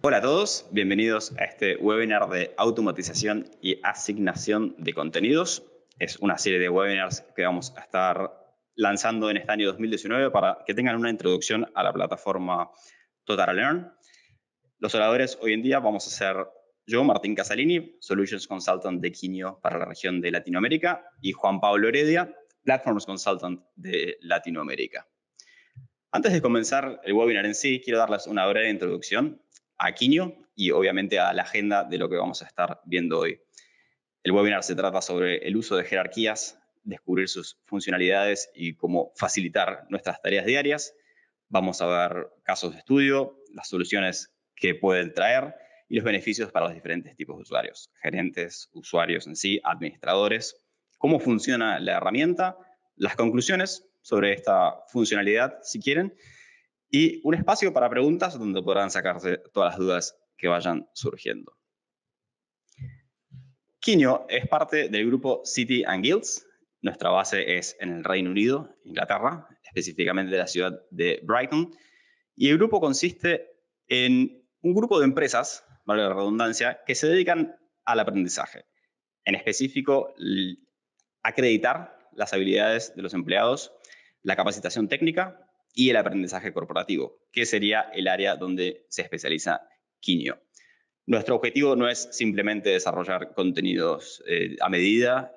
Hola a todos, bienvenidos a este webinar de automatización y asignación de contenidos. Es una serie de webinars que vamos a estar lanzando en este año 2019 para que tengan una introducción a la plataforma TotalLearn. Los oradores hoy en día vamos a ser yo, Martín Casalini, Solutions Consultant de Quinio para la región de Latinoamérica, y Juan Pablo Heredia, Platforms Consultant de Latinoamérica. Antes de comenzar el webinar en sí, quiero darles una breve introducción a Quinio y obviamente a la agenda de lo que vamos a estar viendo hoy. El webinar se trata sobre el uso de jerarquías, descubrir sus funcionalidades y cómo facilitar nuestras tareas diarias. Vamos a ver casos de estudio, las soluciones que pueden traer y los beneficios para los diferentes tipos de usuarios, gerentes, usuarios en sí, administradores, cómo funciona la herramienta, las conclusiones sobre esta funcionalidad, si quieren, y un espacio para preguntas donde podrán sacarse todas las dudas que vayan surgiendo. Quinio es parte del grupo City & Guilds. Nuestra base es en el Reino Unido, Inglaterra, específicamente de la ciudad de Brighton. Y el grupo consiste en un grupo de empresas, valga la redundancia, que se dedican al aprendizaje. En específico, acreditar las habilidades de los empleados, la capacitación técnica y el aprendizaje corporativo, que sería el área donde se especializa Quinio. Nuestro objetivo no es simplemente desarrollar contenidos a medida,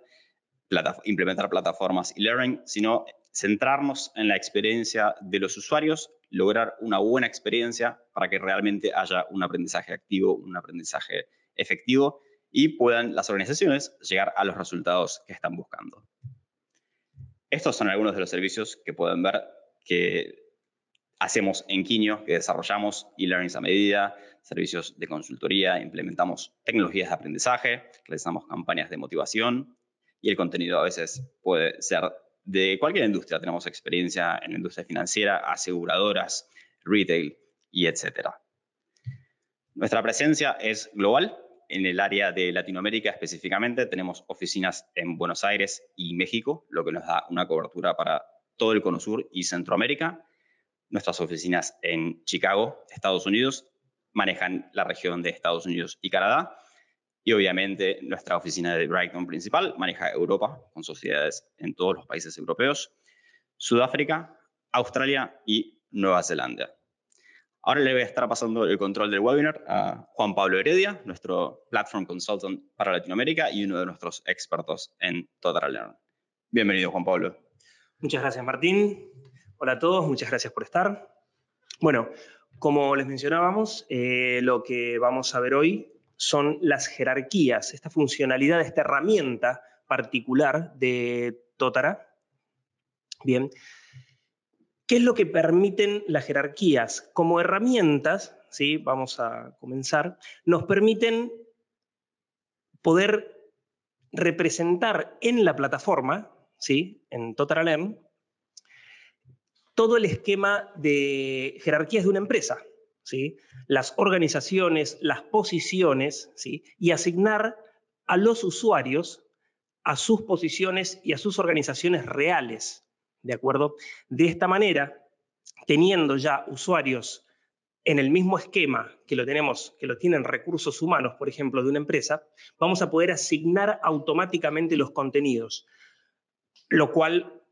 implementar plataformas e-learning, sino centrarnos en la experiencia de los usuarios, lograr una buena experiencia para que realmente haya un aprendizaje activo, un aprendizaje efectivo y puedan las organizaciones llegar a los resultados que están buscando. Estos son algunos de los servicios que pueden ver que hacemos en Quinio, que desarrollamos e-learnings a medida, servicios de consultoría, implementamos tecnologías de aprendizaje, realizamos campañas de motivación y el contenido a veces puede ser de cualquier industria. Tenemos experiencia en la industria financiera, aseguradoras, retail y etcétera. Nuestra presencia es global. En el área de Latinoamérica específicamente tenemos oficinas en Buenos Aires y México, lo que nos da una cobertura para todo el Cono Sur y Centroamérica. Nuestras oficinas en Chicago, Estados Unidos, manejan la región de Estados Unidos y Canadá. Y obviamente nuestra oficina de Brighton principal maneja Europa, con sociedades en todos los países europeos, Sudáfrica, Australia y Nueva Zelanda. Ahora le voy a estar pasando el control del webinar a Juan Pablo Heredia, nuestro Platform Consultant para Latinoamérica y uno de nuestros expertos en TotalLearn. Bienvenido, Juan Pablo. Muchas gracias, Martín. Hola a todos, muchas gracias por estar. Bueno, como les mencionábamos, lo que vamos a ver hoy son las jerarquías, esta funcionalidad, esta herramienta particular de Totara. Bien. ¿Qué es lo que permiten las jerarquías? Como herramientas, ¿sí? Vamos a comenzar, nos permiten poder representar en la plataforma, ¿sí? En TotalLearn, todo el esquema de jerarquías de una empresa, ¿sí? Las organizaciones, las posiciones, ¿sí? Y asignar a los usuarios a sus posiciones y a sus organizaciones reales, ¿de acuerdo? De esta manera, teniendo ya usuarios en el mismo esquema que lo tienen recursos humanos, por ejemplo, de una empresa, vamos a poder asignar automáticamente los contenidos, lo cual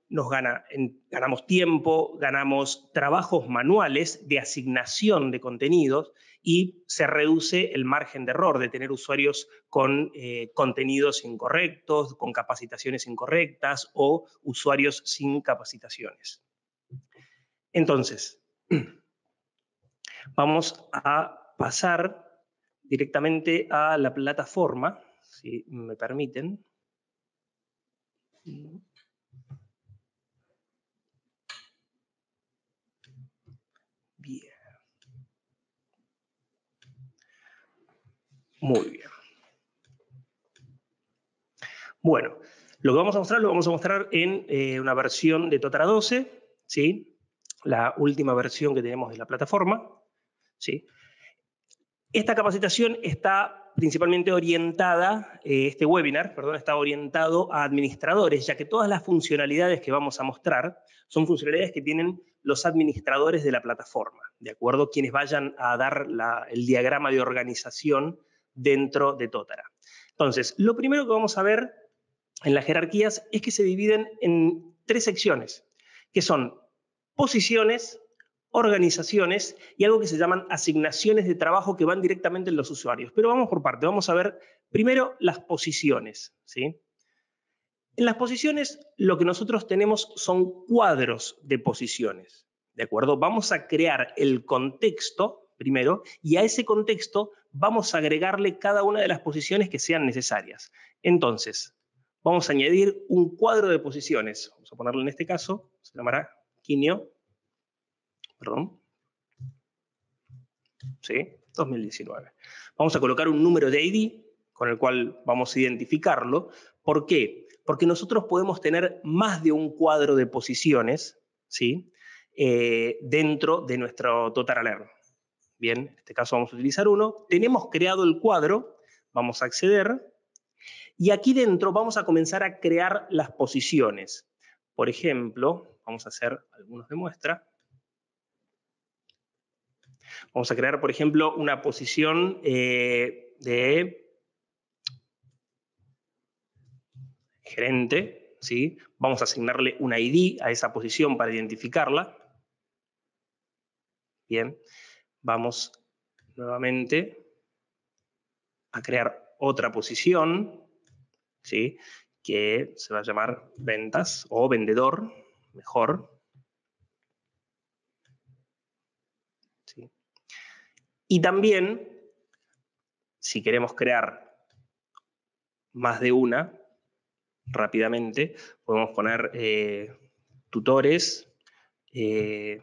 ganamos tiempo, ganamos trabajos manuales de asignación de contenidos y se reduce el margen de error de tener usuarios con contenidos incorrectos, con capacitaciones incorrectas o usuarios sin capacitaciones. Entonces, vamos a pasar directamente a la plataforma, si me permiten. Bien. Muy bien. Bueno, lo que vamos a mostrar en una versión de Totara 12, ¿sí? La última versión que tenemos de la plataforma, ¿sí? Esta capacitación está principalmente orientada, este webinar, perdón, está orientado a administradores, ya que todas las funcionalidades que vamos a mostrar son funcionalidades que tienen los administradores de la plataforma, ¿de acuerdo? Quienes vayan a dar el diagrama de organización dentro de Totara. Entonces, lo primero que vamos a ver en las jerarquías es que se dividen en 3 secciones, que son posiciones, organizaciones y algo que se llaman asignaciones de trabajo que van directamente en los usuarios. Pero vamos por parte, vamos a ver primero las posiciones, ¿sí? En las posiciones lo que nosotros tenemos son cuadros de posiciones, ¿de acuerdo? Vamos a crear el contexto primero y a ese contexto vamos a agregarle cada una de las posiciones que sean necesarias. Entonces, vamos a añadir un cuadro de posiciones. Vamos a ponerlo en este caso, se llamará Quinio. Perdón. ¿Sí? 2019. Vamos a colocar un número de ID con el cual vamos a identificarlo. ¿Por qué? Porque nosotros podemos tener más de un cuadro de posiciones, ¿sí? Dentro de nuestro Total Alert. Bien, en este caso vamos a utilizar uno. Tenemos creado el cuadro, vamos a acceder y aquí dentro vamos a comenzar a crear las posiciones. Por ejemplo, vamos a hacer algunos de muestra. Vamos a crear, por ejemplo, una posición de gerente, ¿sí? Vamos a asignarle una ID a esa posición para identificarla. Bien, vamos nuevamente a crear otra posición, ¿sí? Que se va a llamar ventas o vendedor, mejor. ¿Sí? Y también, si queremos crear más de una, rápidamente, podemos poner tutores y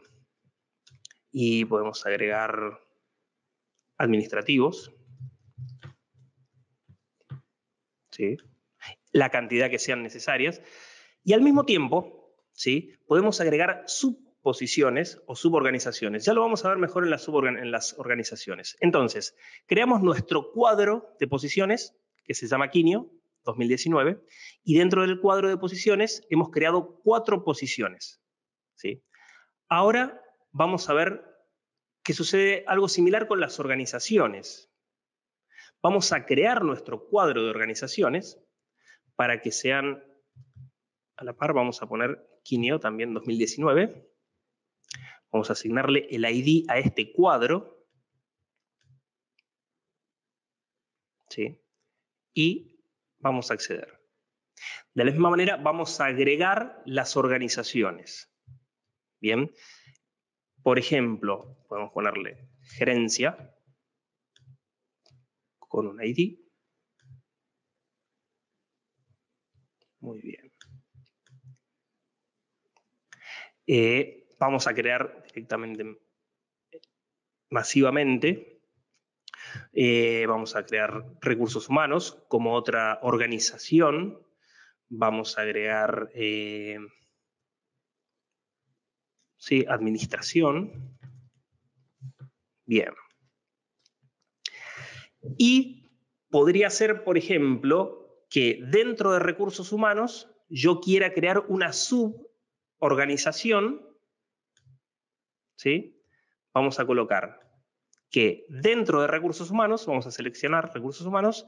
podemos agregar administrativos, ¿sí? La cantidad que sean necesarias. Y al mismo tiempo, ¿sí? Podemos agregar subposiciones o suborganizaciones. Ya lo vamos a ver mejor en las organizaciones. Entonces, creamos nuestro cuadro de posiciones, que se llama Quinio 2019, y dentro del cuadro de posiciones hemos creado 4 posiciones, ¿sí? Ahora vamos a ver que sucede algo similar con las organizaciones. Vamos a crear nuestro cuadro de organizaciones para que sean a la par. Vamos a poner Quinio también 2019. Vamos a asignarle el ID a este cuadro. ¿Sí? Y vamos a acceder. De la misma manera vamos a agregar las organizaciones. Bien. Por ejemplo, podemos ponerle gerencia con un ID. Muy bien. Vamos a crear directamente, masivamente, vamos a crear recursos humanos como otra organización. Vamos a agregar ¿sí? Administración. Bien. Y podría ser, por ejemplo, que dentro de recursos humanos yo quiera crear una suborganización, ¿sí? Vamos a colocar que dentro de recursos humanos, vamos a seleccionar recursos humanos,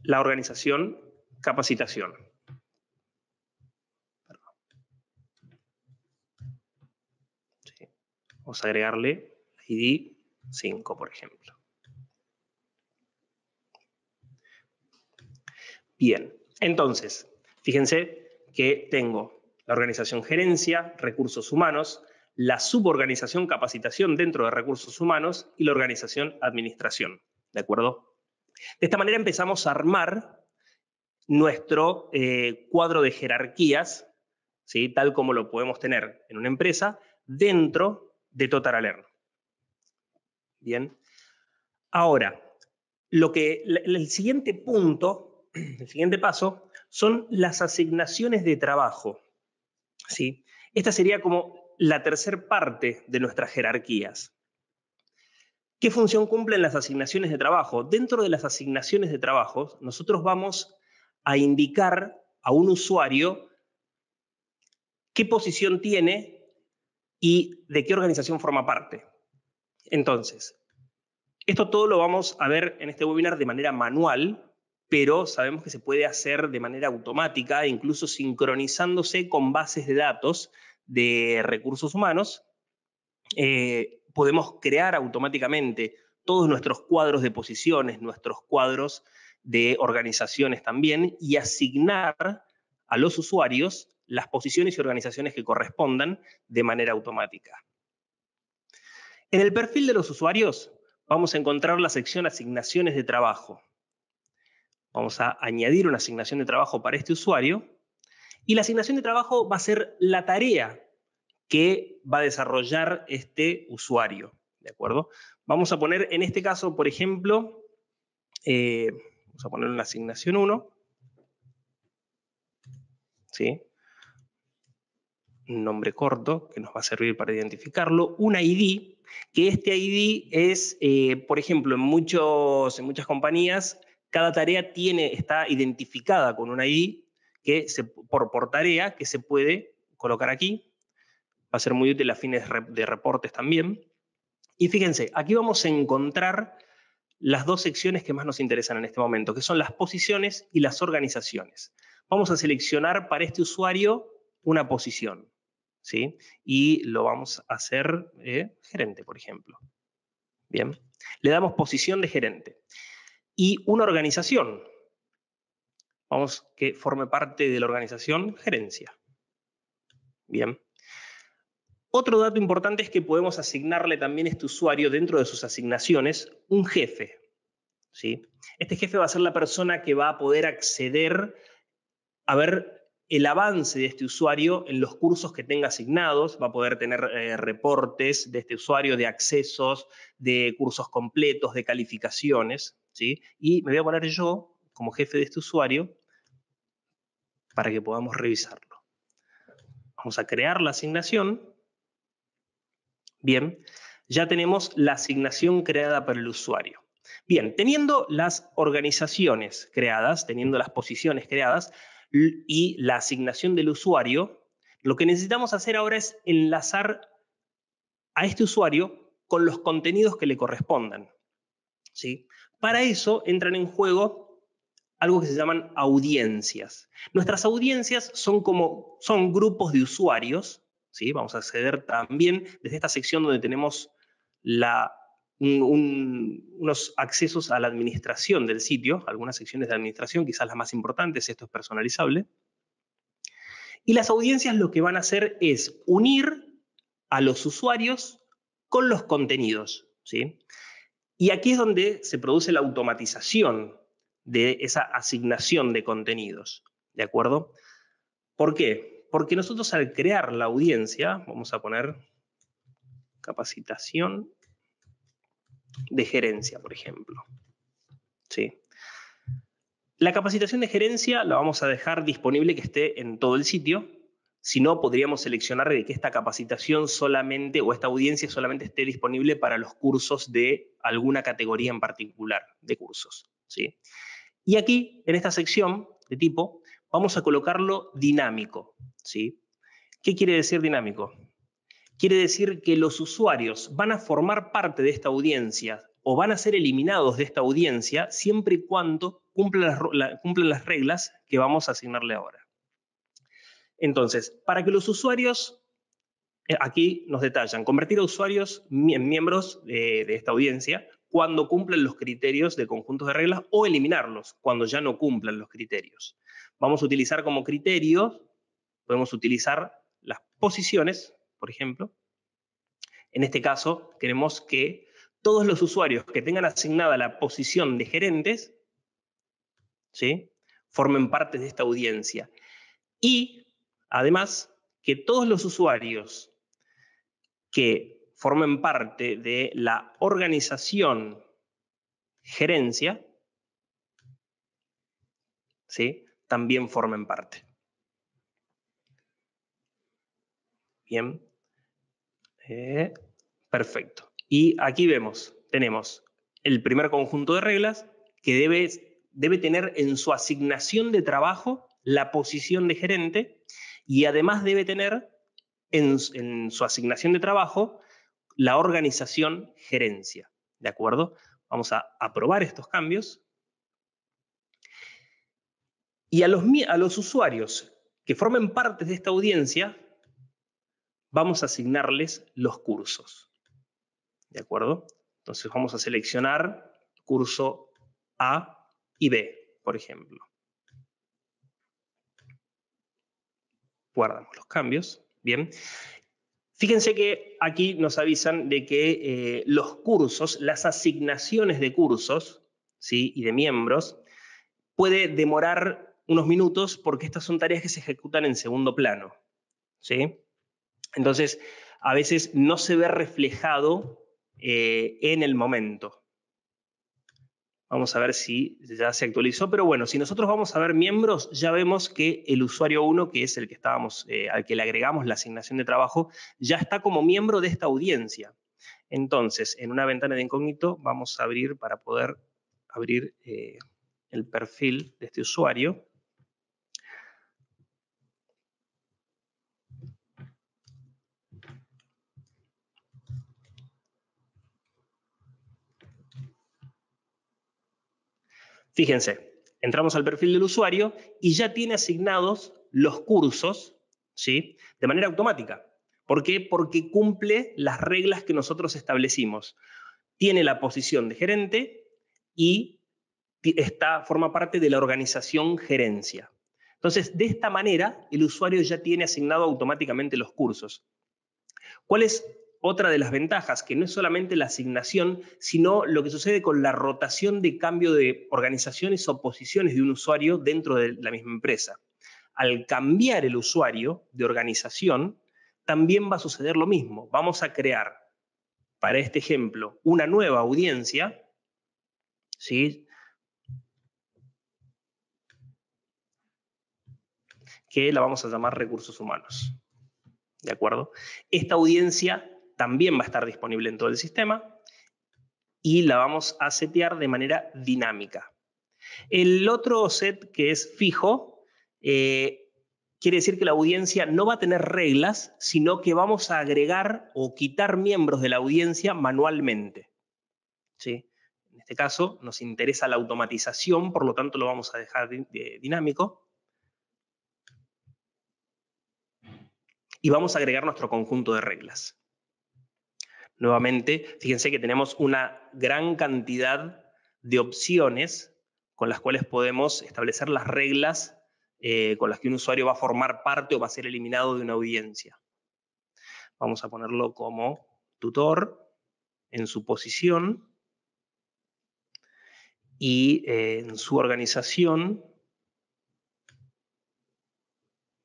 la organización capacitación. ¿Sí? Vamos a agregarle ID 5, por ejemplo. Bien, entonces, fíjense que tengo la organización gerencia, recursos humanos, la suborganización capacitación dentro de recursos humanos y la organización administración, ¿de acuerdo? De esta manera empezamos a armar nuestro cuadro de jerarquías, ¿sí? Tal como lo podemos tener en una empresa, dentro de Total Alert. Bien. Ahora, el siguiente punto, el siguiente paso, son las asignaciones de trabajo, ¿sí? Esta sería como la tercera parte de nuestras jerarquías. ¿Qué función cumplen las asignaciones de trabajo? Dentro de las asignaciones de trabajo, nosotros vamos a indicar a un usuario qué posición tiene y de qué organización forma parte. Entonces, esto todo lo vamos a ver en este webinar de manera manual, pero sabemos que se puede hacer de manera automática, incluso sincronizándose con bases de datos de recursos humanos. Podemos crear automáticamente todos nuestros cuadros de posiciones, nuestros cuadros de organizaciones también, y asignar a los usuarios las posiciones y organizaciones que correspondan de manera automática. En el perfil de los usuarios vamos a encontrar la sección asignaciones de trabajo. Vamos a añadir una asignación de trabajo para este usuario, y la asignación de trabajo va a ser la tarea que va a desarrollar este usuario, ¿de acuerdo? Vamos a poner en este caso, por ejemplo, vamos a poner una asignación 1, ¿sí? Un nombre corto que nos va a servir para identificarlo, un ID, que este ID es, por ejemplo, en muchas compañías, cada tarea está identificada con un ID que por tarea que se puede colocar aquí. Va a ser muy útil a fines de reportes también. Y fíjense, aquí vamos a encontrar las dos secciones que más nos interesan en este momento, que son las posiciones y las organizaciones. Vamos a seleccionar para este usuario una posición, ¿sí? Y lo vamos a hacer gerente, por ejemplo. Bien. Le damos posición de gerente. Y una organización. Vamos que forme parte de la organización gerencia. Bien. Otro dato importante es que podemos asignarle también a este usuario, dentro de sus asignaciones, un jefe, ¿sí? Este jefe va a ser la persona que va a poder acceder a ver el avance de este usuario en los cursos que tenga asignados, va a poder tener reportes de este usuario, de accesos, de cursos completos, de calificaciones, ¿sí? Y me voy a poner yo como jefe de este usuario para que podamos revisarlo. Vamos a crear la asignación. Bien, ya tenemos la asignación creada para el usuario. Bien, teniendo las organizaciones creadas, teniendo las posiciones creadas y la asignación del usuario, lo que necesitamos hacer ahora es enlazar a este usuario con los contenidos que le correspondan, ¿sí? Para eso entran en juego algo que se llaman audiencias. Nuestras audiencias son grupos de usuarios, ¿sí? Vamos a acceder también desde esta sección donde tenemos unos accesos a la administración del sitio, algunas secciones de administración, quizás las más importantes, esto es personalizable. Y las audiencias lo que van a hacer es unir a los usuarios con los contenidos, ¿sí? Y aquí es donde se produce la automatización de esa asignación de contenidos, ¿de acuerdo? ¿Por qué? Porque nosotros al crear la audiencia, vamos a poner capacitación de gerencia, por ejemplo, ¿sí? La capacitación de gerencia la vamos a dejar disponible que esté en todo el sitio. Si no, podríamos seleccionar de que esta capacitación solamente, o esta audiencia solamente esté disponible para los cursos de alguna categoría en particular de cursos, ¿sí? Y aquí, en esta sección de tipo, vamos a colocarlo dinámico, ¿sí? ¿Qué quiere decir dinámico? Quiere decir que los usuarios van a formar parte de esta audiencia o van a ser eliminados de esta audiencia siempre y cuando cumplan las reglas que vamos a asignarle ahora. Entonces, para que los usuarios, aquí nos detallan, convertir a usuarios en miembros de esta audiencia cuando cumplen los criterios de conjuntos de reglas o eliminarlos cuando ya no cumplan los criterios. Vamos a utilizar como criterios, podemos utilizar las posiciones, por ejemplo. En este caso, queremos que todos los usuarios que tengan asignada la posición de gerentes, ¿sí?, formen parte de esta audiencia. Y, además, que todos los usuarios que formen parte de la organización gerencia, ¿sí?, también formen parte. Bien. Perfecto. Y aquí vemos, tenemos el primer conjunto de reglas que debe tener en su asignación de trabajo la posición de gerente y además debe tener en su asignación de trabajo la organización gerencia. ¿De acuerdo? Vamos a aprobar estos cambios. Y a los usuarios que formen parte de esta audiencia, vamos a asignarles los cursos. ¿De acuerdo? Entonces vamos a seleccionar curso A y B, por ejemplo. Guardamos los cambios. Bien. Fíjense que aquí nos avisan de que los cursos, las asignaciones de cursos, ¿sí?, y de miembros, puede demorar unos minutos porque estas son tareas que se ejecutan en segundo plano, ¿sí? Entonces, a veces no se ve reflejado en el momento. Vamos a ver si ya se actualizó, pero bueno, si nosotros vamos a ver miembros, ya vemos que el usuario 1, que es el que estábamos, al que le agregamos la asignación de trabajo, ya está como miembro de esta audiencia. Entonces, en una ventana de incógnito vamos a abrir para poder abrir el perfil de este usuario. Fíjense, entramos al perfil del usuario y ya tiene asignados los cursos, ¿sí?, de manera automática. ¿Por qué? Porque cumple las reglas que nosotros establecimos. Tiene la posición de gerente y forma parte de la organización gerencia. Entonces, de esta manera, el usuario ya tiene asignado automáticamente los cursos. ¿Cuál es otra de las ventajas? Que no es solamente la asignación, sino lo que sucede con la rotación de cambio de organizaciones o posiciones de un usuario dentro de la misma empresa. Al cambiar el usuario de organización, también va a suceder lo mismo. Vamos a crear, para este ejemplo, una nueva audiencia, ¿sí?, que la vamos a llamar recursos humanos. ¿De acuerdo? Esta audiencia también va a estar disponible en todo el sistema y la vamos a setear de manera dinámica. El otro set, que es fijo, quiere decir que la audiencia no va a tener reglas, sino que vamos a agregar o quitar miembros de la audiencia manualmente, ¿sí? En este caso nos interesa la automatización, por lo tanto lo vamos a dejar dinámico. Y vamos a agregar nuestro conjunto de reglas. Nuevamente, fíjense que tenemos una gran cantidad de opciones con las cuales podemos establecer las reglas con las que un usuario va a formar parte o va a ser eliminado de una audiencia. Vamos a ponerlo como tutor en su posición y en su organización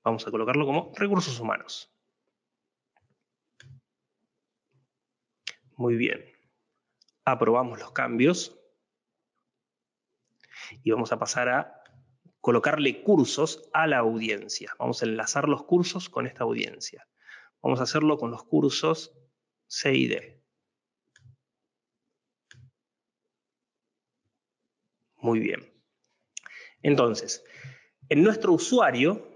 vamos a colocarlo como recursos humanos. Muy bien. Aprobamos los cambios y vamos a pasar a colocarle cursos a la audiencia. Vamos a enlazar los cursos con esta audiencia. Vamos a hacerlo con los cursos C y D. Muy bien. Entonces, en nuestro usuario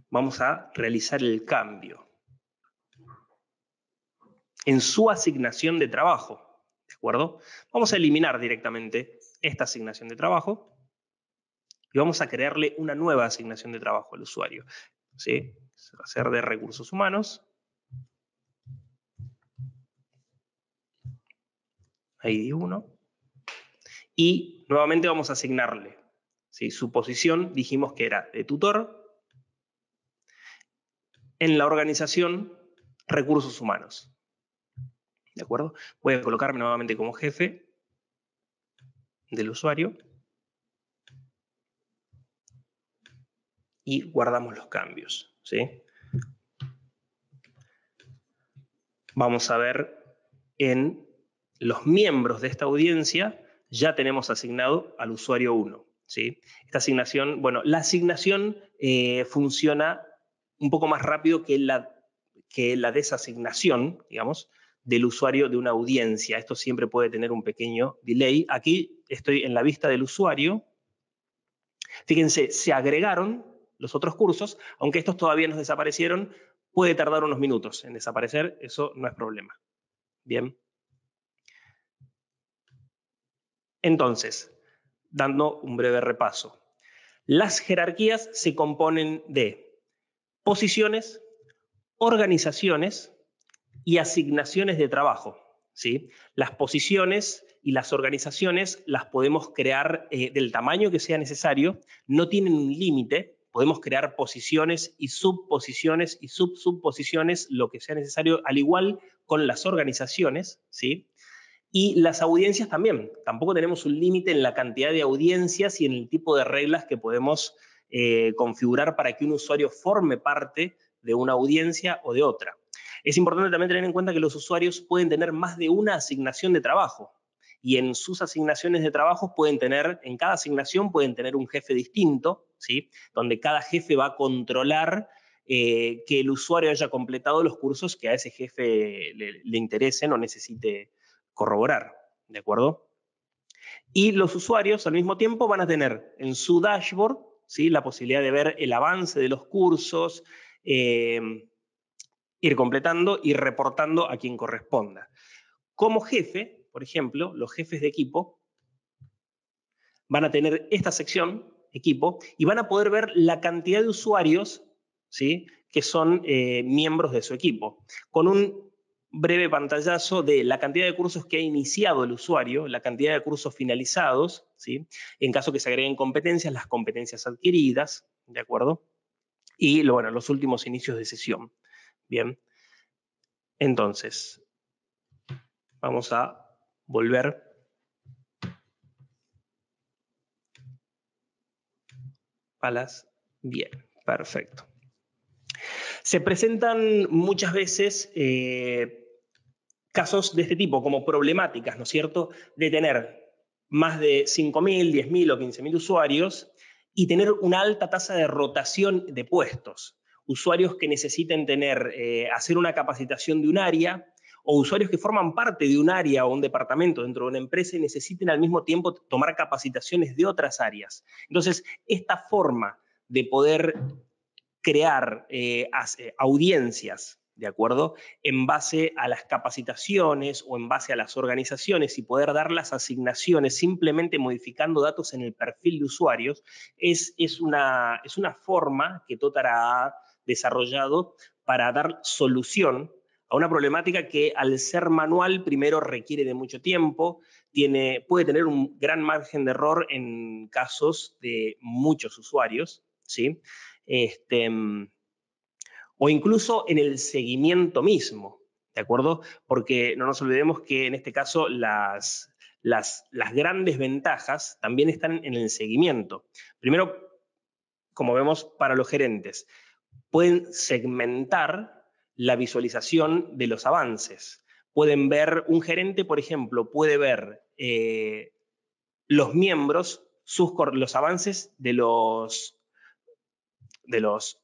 vamos a realizar el cambio en su asignación de trabajo. ¿De acuerdo? Vamos a eliminar directamente esta asignación de trabajo y vamos a crearle una nueva asignación de trabajo al usuario. ¿Sí? Va a ser de recursos humanos. ID 1. Y nuevamente vamos a asignarle, ¿sí?, su posición, dijimos que era de tutor. En la organización, recursos humanos. ¿De acuerdo? Voy a colocarme nuevamente como jefe del usuario. Y guardamos los cambios, ¿sí? Vamos a ver en los miembros de esta audiencia, ya tenemos asignado al usuario 1, ¿sí? Esta asignación, bueno, la asignación funciona un poco más rápido que que la desasignación, digamos, del usuario de una audiencia. Esto siempre puede tener un pequeño delay. Aquí estoy en la vista del usuario. Fíjense, se agregaron los otros cursos, aunque estos todavía no desaparecieron, puede tardar unos minutos en desaparecer, eso no es problema. Bien. Entonces, dando un breve repaso. Las jerarquías se componen de posiciones, organizaciones y asignaciones de trabajo, ¿sí? Las posiciones y las organizaciones las podemos crear del tamaño que sea necesario, no tienen un límite, podemos crear posiciones y subposiciones y subposiciones, lo que sea necesario, al igual con las organizaciones, ¿sí? Y las audiencias también, tampoco tenemos un límite en la cantidad de audiencias y en el tipo de reglas que podemos configurar para que un usuario forme parte de una audiencia o de otra. Es importante también tener en cuenta que los usuarios pueden tener más de una asignación de trabajo y en sus asignaciones de trabajo en cada asignación pueden tener un jefe distinto, ¿sí? Donde cada jefe va a controlar que el usuario haya completado los cursos que a ese jefe le interesen o necesite corroborar, ¿de acuerdo? Y los usuarios al mismo tiempo van a tener en su dashboard, ¿sí?, la posibilidad de ver el avance de los cursos, ir completando y reportando a quien corresponda. Como jefe, por ejemplo, los jefes de equipo van a tener esta sección, equipo, y van a poder ver la cantidad de usuarios, ¿sí?, que son miembros de su equipo, con un breve pantallazo de la cantidad de cursos que ha iniciado el usuario, la cantidad de cursos finalizados, ¿sí?, en caso que se agreguen competencias, las competencias adquiridas, ¿de acuerdo? Y bueno, los últimos inicios de sesión. Bien, entonces, vamos a volver. Bien, perfecto. Se presentan muchas veces casos de este tipo, como problemáticas, ¿no es cierto?, de tener más de 5.000, 10.000 o 15.000 usuarios y tener una alta tasa de rotación de puestos. Usuarios que necesiten hacer una capacitación de un área, o usuarios que forman parte de un área o un departamento dentro de una empresa y necesiten al mismo tiempo tomar capacitaciones de otras áreas. Entonces, esta forma de poder crear audiencias, ¿de acuerdo?, en base a las capacitaciones o en base a las organizaciones y poder dar las asignaciones simplemente modificando datos en el perfil de usuarios, es una forma que Totar ha desarrollado para dar solución a una problemática que al ser manual primero requiere de mucho tiempo, puede tener un gran margen de error en casos de muchos usuarios, ¿sí? O incluso en el seguimiento mismo, ¿de acuerdo? Porque no nos olvidemos que en este caso las grandes ventajas también están en el seguimiento. Primero, como vemos para los gerentes, pueden segmentar la visualización de los avances. Pueden ver, un gerente, por ejemplo, puede ver los miembros, los avances de los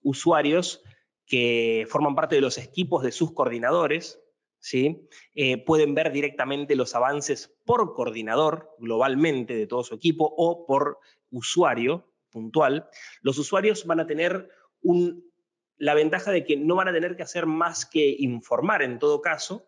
usuarios que forman parte de los equipos de sus coordinadores, ¿sí? Pueden ver directamente los avances por coordinador, globalmente, de todo su equipo, o por usuario puntual. Los usuarios van a tener la ventaja de que no van a tener que hacer más que informar, en todo caso,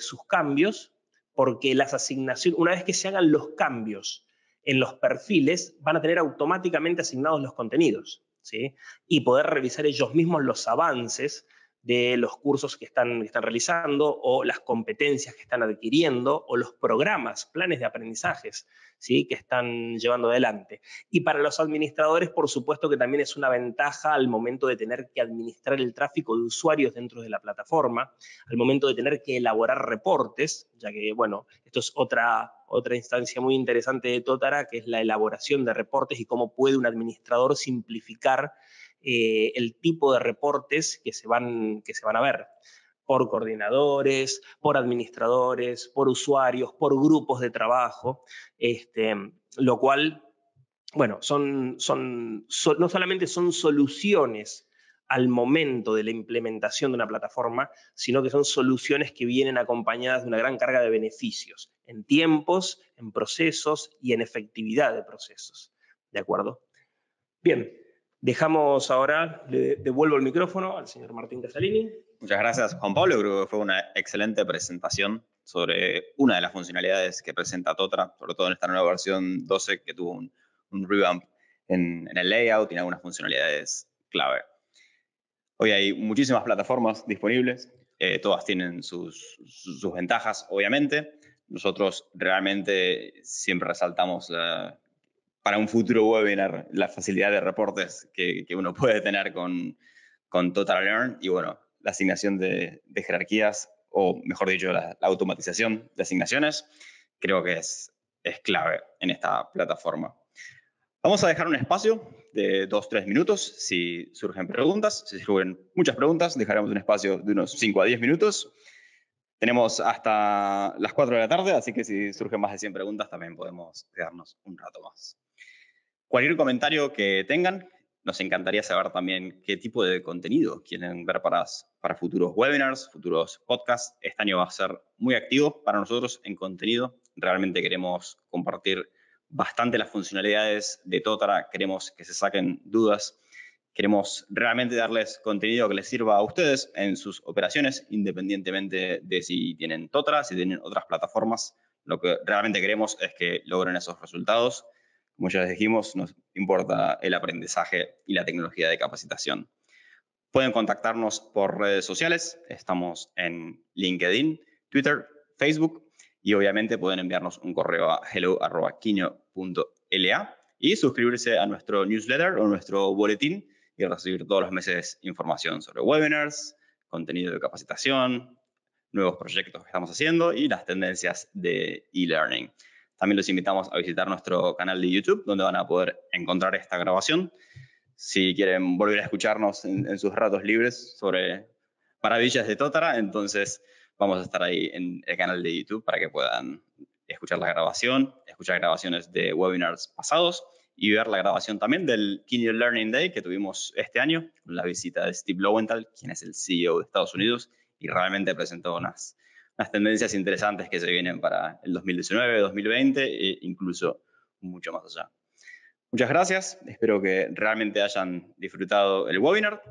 sus cambios, porque las asignaciones, una vez que se hagan los cambios en los perfiles, van a tener automáticamente asignados los contenidos, ¿sí? Y poder revisar ellos mismos los avances de los cursos que están realizando o las competencias que están adquiriendo o los programas, planes de aprendizajes, ¿sí?, que están llevando adelante. Y para los administradores, por supuesto que también es una ventaja al momento de tener que administrar el tráfico de usuarios dentro de la plataforma, al momento de tener que elaborar reportes, ya que, bueno, esto es otra instancia muy interesante de Totara, que es la elaboración de reportes y cómo puede un administrador simplificar el tipo de reportes que se van a ver por coordinadores, por administradores, por usuarios, por grupos de trabajo, lo cual, bueno, no solamente son soluciones al momento de la implementación de una plataforma, sino que son soluciones que vienen acompañadas de una gran carga de beneficios en tiempos, en procesos y en efectividad de procesos. ¿De acuerdo? Bien, dejamos ahora, le devuelvo el micrófono al señor Martín Casalini. Muchas gracias, Juan Pablo. Creo que fue una excelente presentación sobre una de las funcionalidades que presenta Totra, sobre todo en esta nueva versión 12 que tuvo un revamp en el layout y en algunas funcionalidades clave. Hoy hay muchísimas plataformas disponibles, todas tienen sus ventajas, obviamente. Nosotros realmente siempre resaltamos para un futuro webinar la facilidad de reportes que uno puede tener con Total Learn y bueno, la asignación de jerarquías, o mejor dicho, la automatización de asignaciones, creo que es clave en esta plataforma. Vamos a dejar un espacio de 2-3 minutos. Si surgen preguntas, si surgen muchas preguntas, dejaremos un espacio de unos 5 a 10 minutos. Tenemos hasta las 4 de la tarde, así que si surgen más de 100 preguntas, también podemos quedarnos un rato más. Cualquier comentario que tengan, nos encantaría saber también qué tipo de contenido quieren ver para futuros webinars, futuros podcasts. Este año va a ser muy activo para nosotros en contenido. Realmente queremos compartir bastante las funcionalidades de Totra. Queremos que se saquen dudas. Queremos realmente darles contenido que les sirva a ustedes en sus operaciones, independientemente de si tienen Totra, si tienen otras plataformas. Lo que realmente queremos es que logren esos resultados. Como ya les dijimos, nos importa el aprendizaje y la tecnología de capacitación. Pueden contactarnos por redes sociales. Estamos en LinkedIn, Twitter, Facebook y obviamente pueden enviarnos un correo a hello@quinio.la y suscribirse a nuestro newsletter o nuestro boletín y recibir todos los meses información sobre webinars, contenido de capacitación, nuevos proyectos que estamos haciendo y las tendencias de e-learning. También los invitamos a visitar nuestro canal de YouTube, donde van a poder encontrar esta grabación. Si quieren volver a escucharnos en sus ratos libres sobre maravillas de Totra, entonces vamos a estar ahí en el canal de YouTube para que puedan escuchar la grabación, escuchar grabaciones de webinars pasados y ver la grabación también del Quinio Learning Day que tuvimos este año, con la visita de Steve Lowenthal, quien es el CEO de Estados Unidos, y realmente presentó unas tendencias interesantes que se vienen para el 2019, 2020 e incluso mucho más allá. Muchas gracias, espero que realmente hayan disfrutado el webinar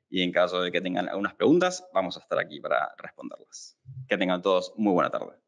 y en caso de que tengan algunas preguntas, vamos a estar aquí para responderlas. Que tengan todos muy buena tarde.